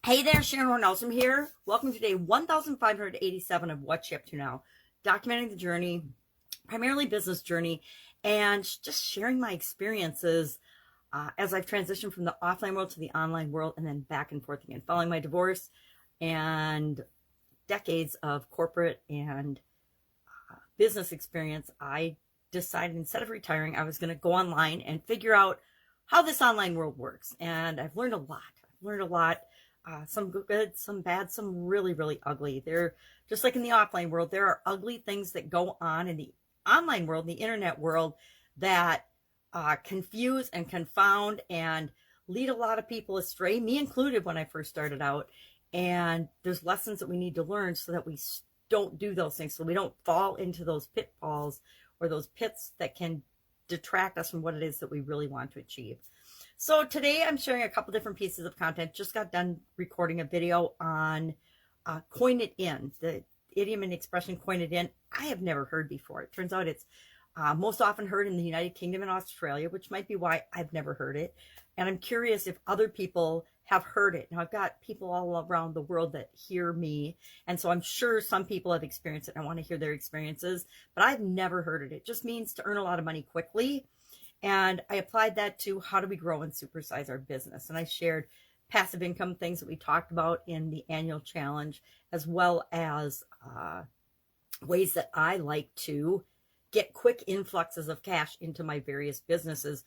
Hey there, Horne-Ellstrom here. Welcome to day 1587 of What's She Up To Now, documenting the journey, primarily business journey, and just sharing my experiences as I've transitioned from the offline world to the online world and then back and forth again. Following my divorce and decades of corporate and business experience, I decided instead of retiring, I was going to go online and figure out how this online world works. And I've learned a lot. Some good, some bad, some really, really ugly. They're just like in the offline world. There are ugly things that go on in the online world, the internet world, that confuse and confound and lead a lot of people astray, me included when I first started out. And there's lessons that we need to learn so that we don't do those things, so we don't fall into those pitfalls or those pits that can detract us from what it is that we really want to achieve. So today I'm sharing a couple different pieces of content. Just got done recording a video on coin it in, the idiom and expression coin it in. I have never heard before. It turns out it's most often heard in the United Kingdom and Australia, which might be why I've never heard it. And I'm curious if other people have heard it. Now I've got people all around the world that hear me. And so I'm sure some people have experienced it and I want to hear their experiences, but I've never heard it. It just means to earn a lot of money quickly. And I applied that to how do we grow and supersize our business. And I shared passive income things that we talked about in the annual challenge, as well as ways that I like to get quick influxes of cash into my various businesses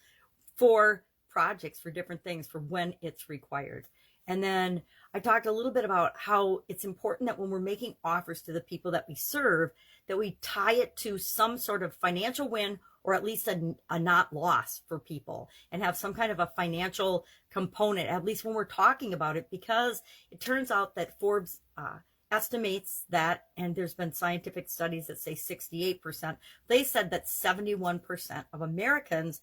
for projects, for different things, for when it's required. And then I talked a little bit about how it's important that when we're making offers to the people that we serve, that we tie it to some sort of financial win or at least a not loss for people, and have some kind of a financial component, at least when we're talking about it, because it turns out that Forbes estimates that, and there's been scientific studies that say 68%, they said that 71% of Americans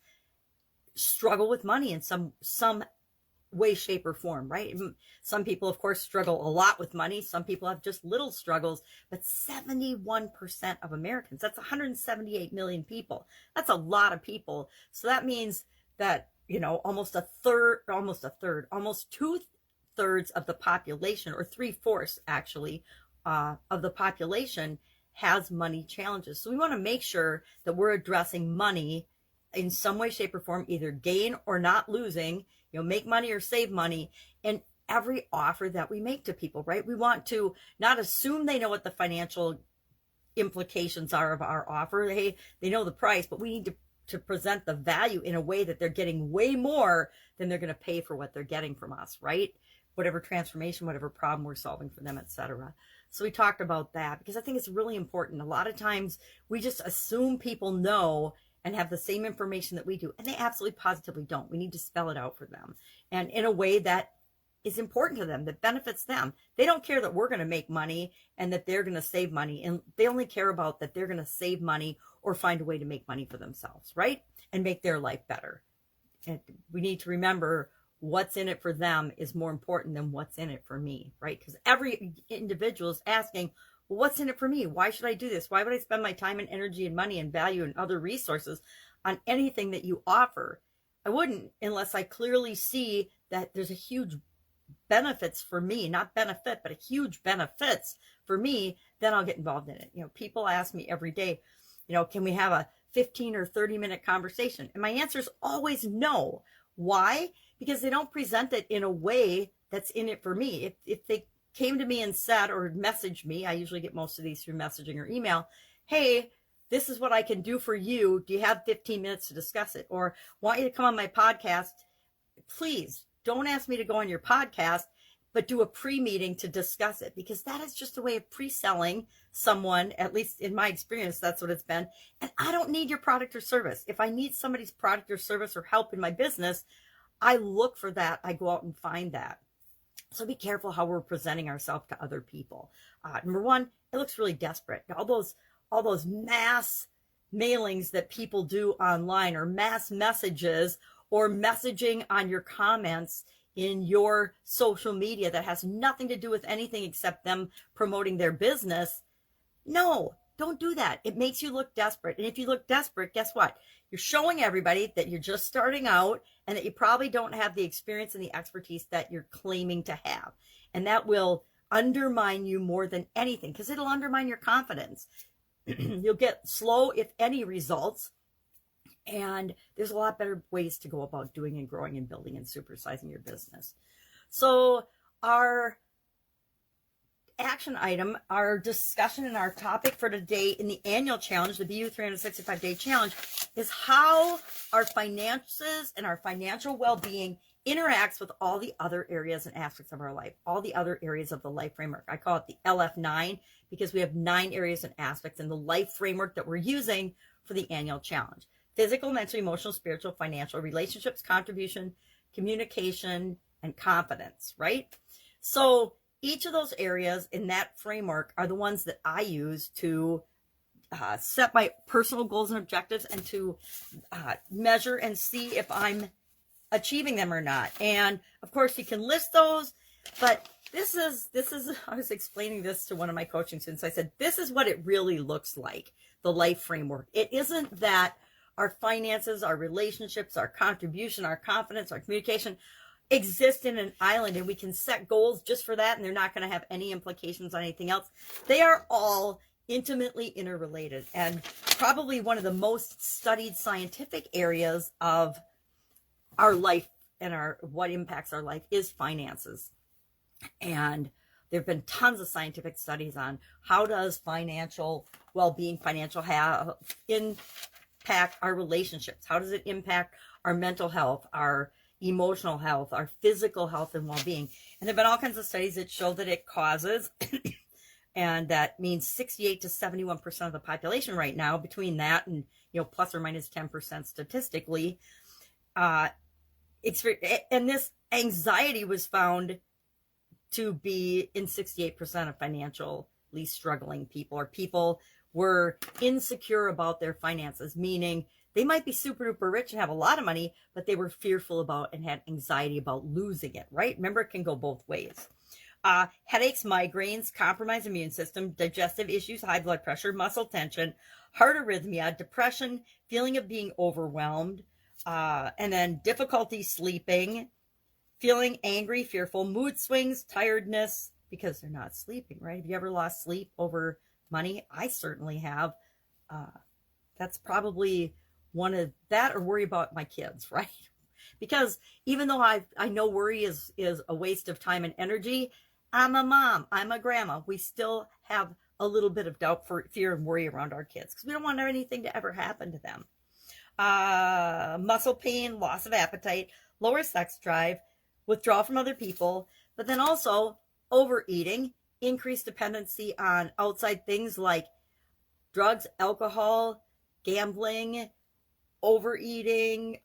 struggle with money in some way, shape, or form, right? Some people, of course, struggle a lot with money. Some people have just little struggles, but 71% of Americans, that's 178 million people. That's a lot of people. So that means that, almost 2/3 of the population, or 3/4 actually, of the population has money challenges. So we want to make sure that we're addressing money in some way, shape, or form, either gain or not losing, make money or save money in every offer that we make to people, right? We want to not assume they know what the financial implications are of our offer. Hey, they know the price, but we need to present the value in a way that they're getting way more than they're going to pay for what they're getting from us, right? Whatever transformation, whatever problem we're solving for them, etc. So we talked about that because I think it's really important. A lot of times we just assume people know and have the same information that we do, and they absolutely positively don't. We need to spell it out for them, and in a way that is important to them, that benefits them. They don't care that we're going to make money and that they're going to save money, and they only care about that they're going to save money or find a way to make money for themselves, right? And make their life better. And we need to remember what's in it for them is more important than what's in it for me, right? Because every individual is asking, well, what's in it for me? Why should I do this? Why would I spend my time and energy and money and value and other resources on anything that you offer? I wouldn't unless I clearly see that there's a huge benefits for me, not benefit, but a huge benefits for me, then I'll get involved in it. People ask me every day, can we have a 15 or 30-minute conversation? And my answer is always no. Why? Because they don't present it in a way that's in it for me. If they came to me and said, or messaged me, I usually get most of these through messaging or email, hey, this is what I can do for you. Do you have 15 minutes to discuss it? Or want you to come on my podcast? Please don't ask me to go on your podcast, but do a pre-meeting to discuss it, because that is just a way of pre-selling someone. At least in my experience, that's what it's been. And I don't need your product or service. If I need somebody's product or service or help in my business, I look for that. I go out and find that. So be careful how we're presenting ourselves to other people. Number one, it looks really desperate. All those mass mailings that people do online, or mass messages, or messaging on your comments in your social media that has nothing to do with anything except them promoting their business. No, Don't do that. It makes you look desperate. And if you look desperate, guess what? You're showing everybody that you're just starting out and that you probably don't have the experience and the expertise that you're claiming to have. And that will undermine you more than anything, because it'll undermine your confidence. You'll get slow, if any, results. And there's a lot better ways to go about doing and growing and building and supersizing your business. So our action item, our discussion and our topic for today in the annual challenge, the BU 365-day challenge, is how our finances and our financial well-being interacts with all the other areas and aspects of our life, all the other areas of the life framework. I call it the LF9 because we have 9 areas and aspects in the life framework that we're using for the annual challenge: physical, mental, emotional, spiritual, financial, relationships, contribution, communication, and confidence, right? So each of those areas in that framework are the ones that I use to set my personal goals and objectives and to measure and see if I'm achieving them or not. And of course you can list those, but this is I was explaining this to one of my coaching students. I said, this is what it really looks like, the life framework. It isn't that our finances, our relationships, our contribution, our confidence, our communication exist in an island and we can set goals just for that and they're not going to have any implications on anything else. They are all intimately interrelated, and probably one of the most studied scientific areas of our life and what impacts our life is finances. And there have been tons of scientific studies on how does financial well-being, financial health impact our relationships? How does it impact our mental health, our emotional health, our physical health and well-being? And there have been all kinds of studies that show that it causes, and that means 68 to 71% of the population right now, between that and, plus or minus 10% statistically, and this anxiety was found to be in 68% of financially struggling people, or people were insecure about their finances, meaning they might be super duper rich and have a lot of money, but they were fearful about and had anxiety about losing it, right? Remember, it can go both ways. Headaches, migraines, compromised immune system, digestive issues, high blood pressure, muscle tension, heart arrhythmia, depression, feeling of being overwhelmed, and then difficulty sleeping, feeling angry, fearful, mood swings, tiredness, because they're not sleeping, right? Have you ever lost sleep over money? I certainly have. That's probably one of that, or worry about my kids, right? Because even though I know worry is a waste of time and energy, I'm a mom, I'm a grandma. We still have a little bit of doubt, fear, and worry around our kids because we don't want anything to ever happen to them. Muscle pain, loss of appetite, lower sex drive, withdrawal from other people, but then also overeating, increased dependency on outside things like drugs, alcohol, gambling, overeating,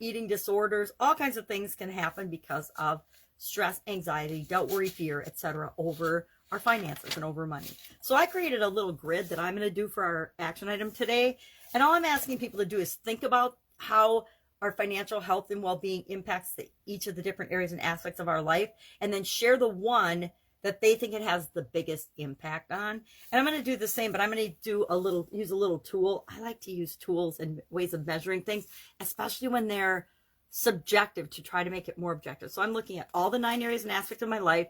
eating disorders. All kinds of things can happen because of stress, anxiety, doubt, worry, fear, etc. over our finances and over money. So I created a little grid that I'm going to do for our action item today. And all I'm asking people to do is think about how our financial health and well-being impacts each of the different areas and aspects of our life, and then share the one that they think it has the biggest impact on. And I'm going to do the same, but I'm going to use a little tool. I like to use tools and ways of measuring things, especially when they're subjective, to try to make it more objective. So I'm looking at all the 9 areas and aspects of my life,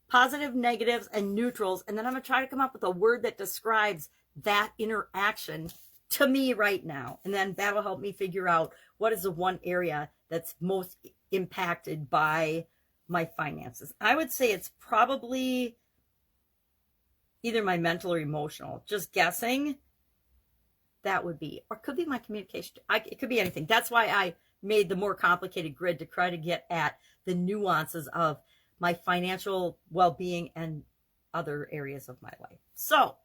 positive, negatives, and neutrals, and then I'm going to try to come up with a word that describes that interaction to me right now. And then that'll help me figure out what is the one area that's most impacted by my finances. I would say it's probably either my mental or emotional. Just guessing, that would be, or it could be my communication. It could be anything. That's why I made the more complicated grid, to try to get at the nuances of my financial well-being and other areas of my life. So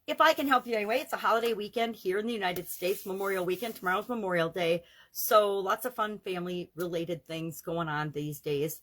if I can help you anyway, it's a holiday weekend here in the United States, Memorial Weekend. Tomorrow's Memorial Day. So lots of fun family-related things going on these days.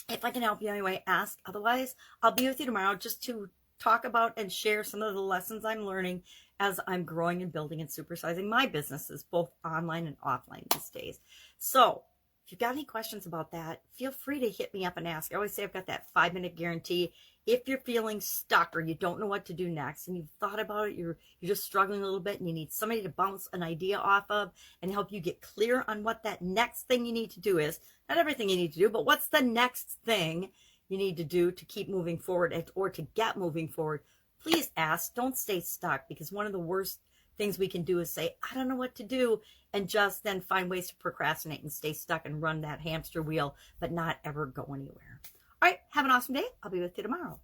If I can help you anyway, ask. Otherwise, I'll be with you tomorrow just to talk about and share some of the lessons I'm learning as I'm growing and building and supersizing my businesses, both online and offline these days. So If you've got any questions about that, feel free to hit me up and ask. I always say I've got that 5-minute guarantee. If you're feeling stuck or you don't know what to do next and you've thought about it, you're just struggling a little bit and you need somebody to bounce an idea off of and help you get clear on what that next thing you need to do is. Not everything you need to do, but what's the next thing you need to do to keep moving forward or to get moving forward. Please ask. Don't stay stuck, because one of the worst things we can do is say, I don't know what to do, and just then find ways to procrastinate and stay stuck and run that hamster wheel, but not ever go anywhere. All right, have an awesome day. I'll be with you tomorrow.